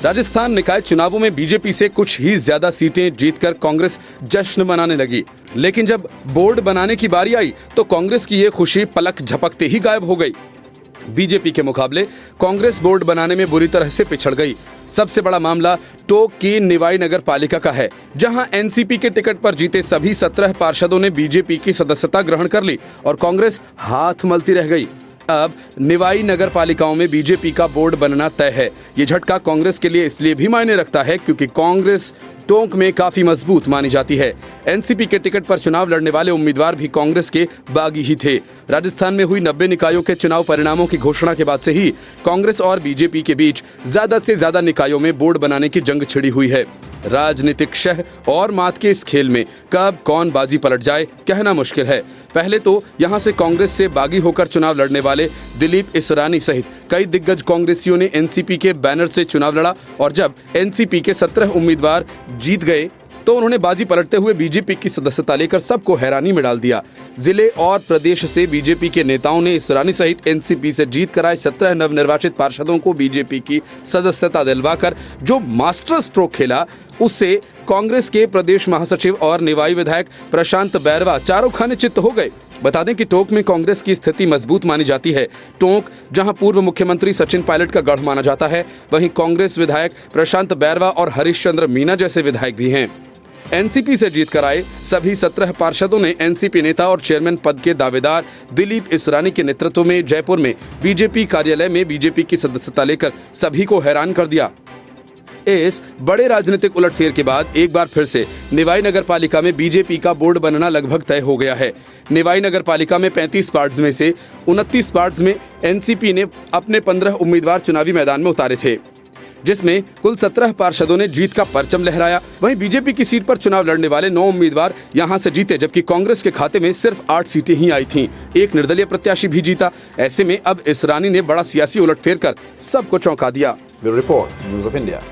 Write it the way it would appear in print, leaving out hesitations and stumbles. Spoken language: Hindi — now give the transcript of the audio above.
राजस्थान निकाय चुनावों में बीजेपी से कुछ ही ज्यादा सीटें जीतकर कांग्रेस जश्न मनाने लगी, लेकिन जब बोर्ड बनाने की बारी आई तो कांग्रेस की ये खुशी पलक झपकते ही गायब हो गई। बीजेपी के मुकाबले कांग्रेस बोर्ड बनाने में बुरी तरह से पिछड़ गई। सबसे बड़ा मामला टोंक की निवाई नगर पालिका का है, जहां एनसीपी के टिकट पर जीते सभी 17 पार्षदों ने बीजेपी की सदस्यता ग्रहण कर ली और कांग्रेस हाथ मलती रह गई। अब निवाई नगर पालिकाओं में बीजेपी का बोर्ड बनना तय है। ये झटका कांग्रेस के लिए इसलिए भी मायने रखता है क्योंकि कांग्रेस टोंक में काफी मजबूत मानी जाती है। एनसीपी के टिकट पर चुनाव लड़ने वाले उम्मीदवार भी कांग्रेस के बागी ही थे। राजस्थान में हुई 90 निकायों के चुनाव परिणामों की घोषणा के बाद से ही कांग्रेस और बीजेपी के बीच ज्यादा से ज्यादा निकायों में बोर्ड बनाने की जंग छिड़ी हुई है। राजनीतिक शह और मात के इस खेल में कब कौन बाजी पलट जाए कहना मुश्किल है। पहले तो यहां से कांग्रेस से बागी होकर चुनाव लड़ने वाले दिलीप इसरानी सहित कई दिग्गज कांग्रेसियों ने एनसीपी के बैनर से चुनाव लड़ा और जब एनसीपी के 17 उम्मीदवार जीत गए तो उन्होंने बाजी पलटते हुए बीजेपी की सदस्यता लेकर सबको हैरानी में डाल दिया। जिले और प्रदेश से बीजेपी के नेताओं ने इसरानी सहित एनसीपी से जीत कर आए 17 नवनिर्वाचित पार्षदों को बीजेपी की सदस्यता दिलवाकर जो मास्टर स्ट्रोक खेला, उससे कांग्रेस के प्रदेश महासचिव और निवाई विधायक प्रशांत बैरवा चारों खाने चित्त हो गए। बता दें कि टोंक में कांग्रेस की स्थिति मजबूत मानी जाती है। टोंक जहां पूर्व मुख्यमंत्री सचिन पायलट का गढ़ माना जाता है, वहीं कांग्रेस विधायक प्रशांत बैरवा और हरीशचंद्र मीना जैसे विधायक भी हैं। एनसीपी से जीत कर आए सभी 17 पार्षदों ने एनसीपी नेता और चेयरमैन पद के दावेदार दिलीप इसरानी के नेतृत्व में जयपुर में बीजेपी कार्यालय में बीजेपी की सदस्यता लेकर सभी को हैरान कर दिया। इस बड़े राजनीतिक उलटफेर के बाद एक बार फिर से निवाई नगर पालिका में बीजेपी का बोर्ड बनना लगभग तय हो गया है। निवाई नगर पालिका में 35 वार्ड्स में से 29 वार्ड्स में एनसीपी ने अपने 15 उम्मीदवार चुनावी मैदान में उतारे थे, जिसमें कुल 17 पार्षदों ने जीत का परचम लहराया। वहीं बीजेपी की सीट पर चुनाव लड़ने वाले 9 उम्मीदवार यहां से जीते, जबकि कांग्रेस के खाते में सिर्फ 8 सीटें ही आई थीं। एक निर्दलीय प्रत्याशी भी जीता। ऐसे में अब इसरानी ने बड़ा सियासी उलटफेर कर सबको चौंका दिया। Bureau report, news of India.